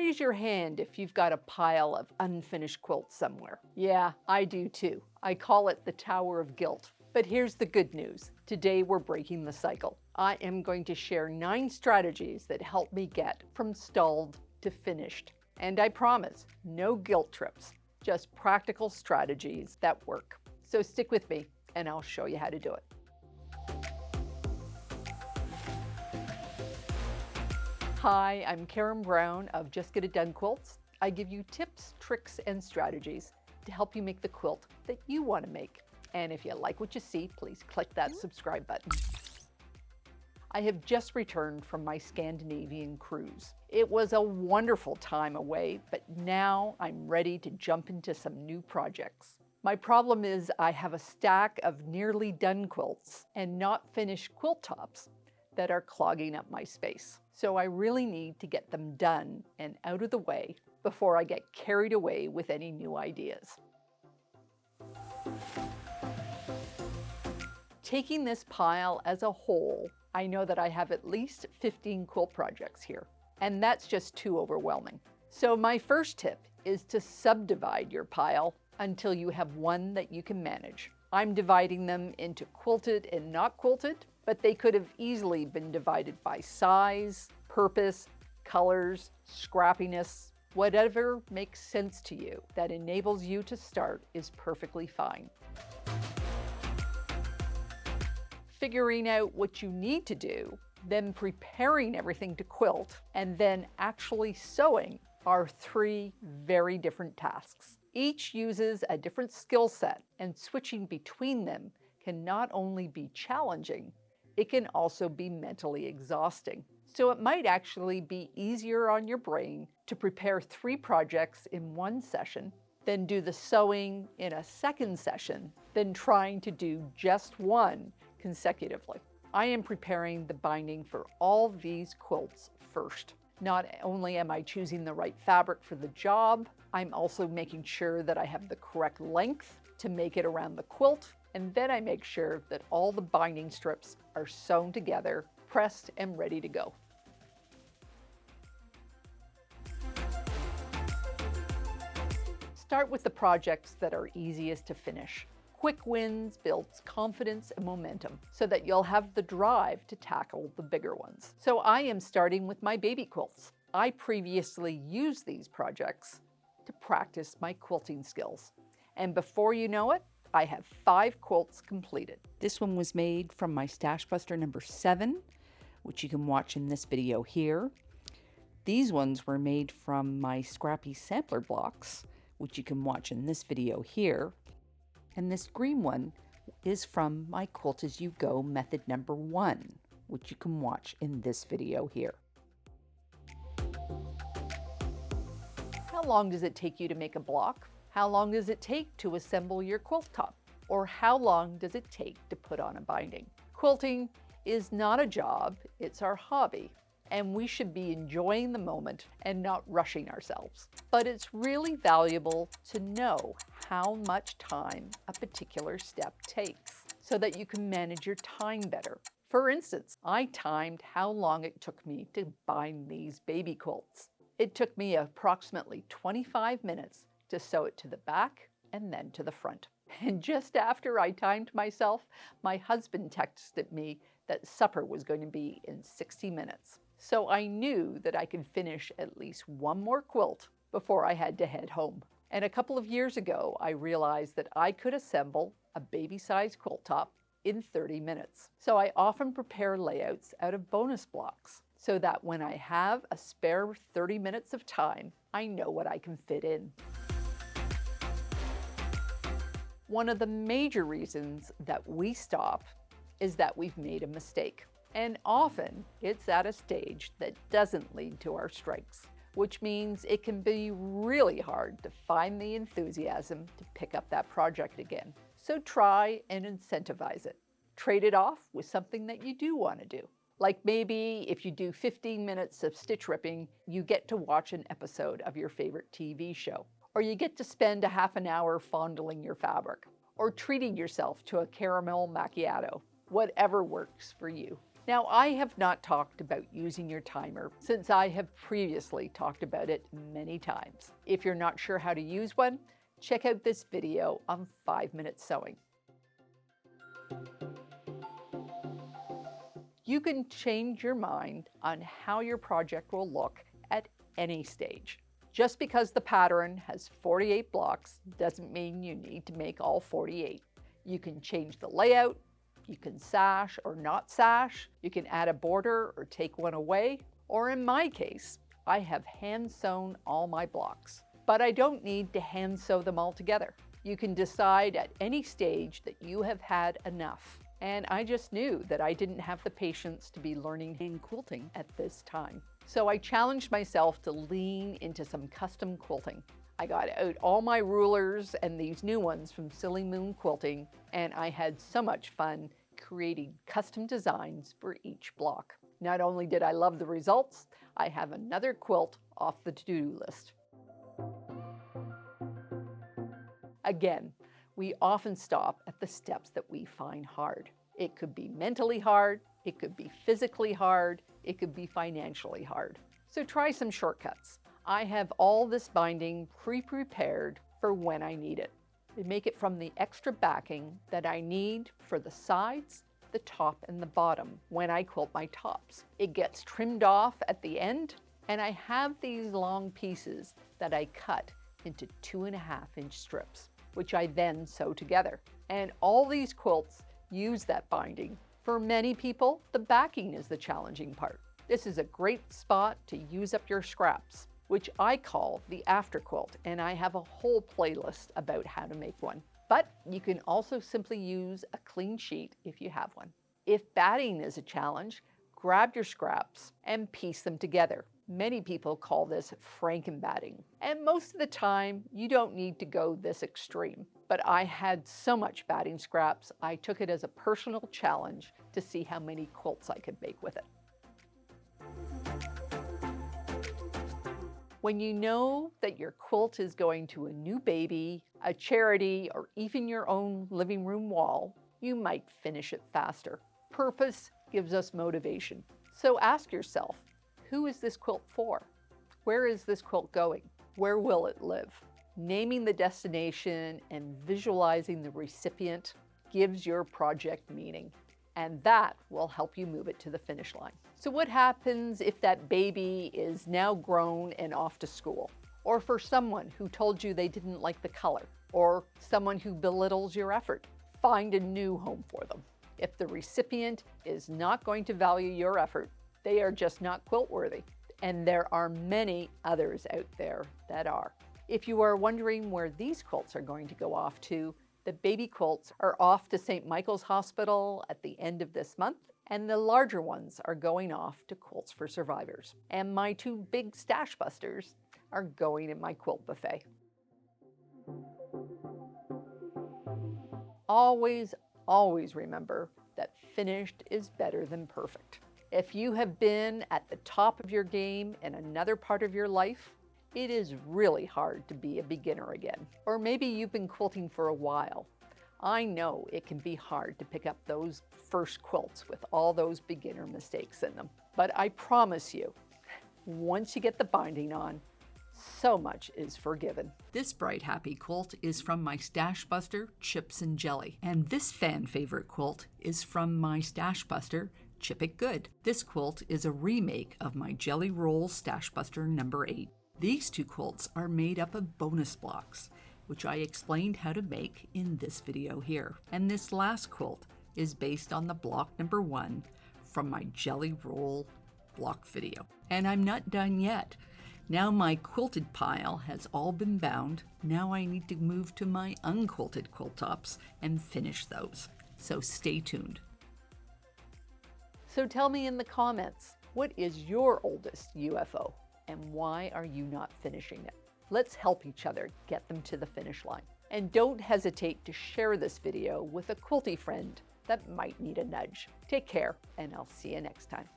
Raise your hand if you've got a pile of unfinished quilts somewhere. Yeah, I do too. I call it the Tower of Guilt. But here's the good news. Today we're breaking the cycle. I am going to share 9 strategies that help me get from stalled to finished. And I promise, no guilt trips, just practical strategies that work. So stick with me and I'll show you how to do it. Hi, I'm Karen Brown of Just Get It Done Quilts. I give you tips, tricks, and strategies to help you make the quilt that you want to make. And if you like what you see, please click that subscribe button. I have just returned from my Scandinavian cruise. It was a wonderful time away, but now I'm ready to jump into some new projects. My problem is I have a stack of nearly done quilts and not finished quilt tops that are clogging up my space. So I really need to get them done and out of the way before I get carried away with any new ideas. Taking this pile as a whole, I know that I have at least 15 quilt projects here, and that's just too overwhelming. So my first tip is to subdivide your pile until you have one that you can manage. I'm dividing them into quilted and not quilted, but they could have easily been divided by size, purpose, colors, scrappiness. Whatever makes sense to you that enables you to start is perfectly fine. Figuring out what you need to do, then preparing everything to quilt, and then actually sewing are 3 very different tasks. Each uses a different skill set, and switching between them can not only be challenging, it can also be mentally exhausting. So it might actually be easier on your brain to prepare 3 projects in one session, then do the sewing in a second session, than trying to do just one consecutively. I am preparing the binding for all these quilts first. Not only am I choosing the right fabric for the job, I'm also making sure that I have the correct length to make it around the quilt, and then I make sure that all the binding strips are sewn together, pressed and ready to go. Start with the projects that are easiest to finish. Quick wins builds confidence and momentum so that you'll have the drive to tackle the bigger ones. So I am starting with my baby quilts. I previously used these projects to practice my quilting skills. And before you know it, I have 5 quilts completed. This one was made from my Stash Buster number 7, which you can watch in this video here. These ones were made from my scrappy sampler blocks, which you can watch in this video here. And this green one is from my Quilt As You Go method number 1, which you can watch in this video here. How long does it take you to make a block? How long does it take to assemble your quilt top? Or how long does it take to put on a binding? Quilting is not a job, it's our hobby. And we should be enjoying the moment and not rushing ourselves. But it's really valuable to know how much time a particular step takes so that you can manage your time better. For instance, I timed how long it took me to bind these baby quilts. It took me approximately 25 minutes to sew it to the back and then to the front. And just after I timed myself, my husband texted me that supper was going to be in 60 minutes. So I knew that I could finish at least one more quilt before I had to head home. And a couple of years ago, I realized that I could assemble a baby-sized quilt top in 30 minutes. So I often prepare layouts out of bonus blocks so that when I have a spare 30 minutes of time, I know what I can fit in. One of the major reasons that we stop is that we've made a mistake. And often it's at a stage that doesn't lead to our strengths, which means it can be really hard to find the enthusiasm to pick up that project again. So try and incentivize it. Trade it off with something that you do want to do. Like maybe if you do 15 minutes of stitch ripping, you get to watch an episode of your favorite TV show. Or you get to spend a half an hour fondling your fabric. Or treating yourself to a caramel macchiato. Whatever works for you. Now, I have not talked about using your timer since I have previously talked about it many times. If you're not sure how to use one, check out this video on 5-minute sewing. You can change your mind on how your project will look at any stage. Just because the pattern has 48 blocks doesn't mean you need to make all 48. You can change the layout, you can sash or not sash, you can add a border or take one away, or in my case, I have hand sewn all my blocks. But I don't need to hand sew them all together. You can decide at any stage that you have had enough. And I just knew that I didn't have the patience to be learning hand quilting at this time. So I challenged myself to lean into some custom quilting. I got out all my rulers and these new ones from Silly Moon Quilting, and I had so much fun creating custom designs for each block. Not only did I love the results, I have another quilt off the to-do list. Again, we often stop at the steps that we find hard. It could be mentally hard, it could be physically hard, it could be financially hard. So try some shortcuts. I have all this binding pre-prepared for when I need it. I make it from the extra backing that I need for the sides, the top, and the bottom when I quilt my tops. It gets trimmed off at the end, and I have these long pieces that I cut into 2.5-inch strips, which I then sew together. And all these quilts use that binding. For many people, the backing is the challenging part. This is a great spot to use up your scraps, which I call the after quilt, and I have a whole playlist about how to make one. But you can also simply use a clean sheet if you have one. If batting is a challenge, grab your scraps and piece them together. Many people call this frankenbatting, and most of the time you don't need to go this extreme. But I had so much batting scraps, I took it as a personal challenge to see how many quilts I could make with it. When you know that your quilt is going to a new baby, a charity, or even your own living room wall, you might finish it faster. Purpose gives us motivation. So ask yourself, who is this quilt for? Where is this quilt going? Where will it live? Naming the destination and visualizing the recipient gives your project meaning, and that will help you move it to the finish line. So what happens if that baby is now grown and off to school? Or for someone who told you they didn't like the color, or someone who belittles your effort? Find a new home for them. If the recipient is not going to value your effort, they are just not quilt worthy. And there are many others out there that are. If you are wondering where these quilts are going to go off to, the baby quilts are off to St. Michael's Hospital at the end of this month, and the larger ones are going off to Quilts for Survivors. And my 2 big stash busters are going in my quilt buffet. Always, always remember that finished is better than perfect. If you have been at the top of your game in another part of your life, it is really hard to be a beginner again. Or maybe you've been quilting for a while. I know it can be hard to pick up those first quilts with all those beginner mistakes in them. But I promise you, once you get the binding on, so much is forgiven. This bright happy quilt is from my stash buster, Chips and Jelly. And this fan favorite quilt is from my stash buster, Chip It Good. This quilt is a remake of my Jelly Roll Stash Buster number 8. These 2 quilts are made up of bonus blocks, which I explained how to make in this video here. And this last quilt is based on the block number 1 from my Jelly Roll block video. And I'm not done yet. Now my quilted pile has all been bound. Now I need to move to my unquilted quilt tops and finish those. So stay tuned. So tell me in the comments, what is your oldest UFO and why are you not finishing it? Let's help each other get them to the finish line. And don't hesitate to share this video with a quilty friend that might need a nudge. Take care, and I'll see you next time.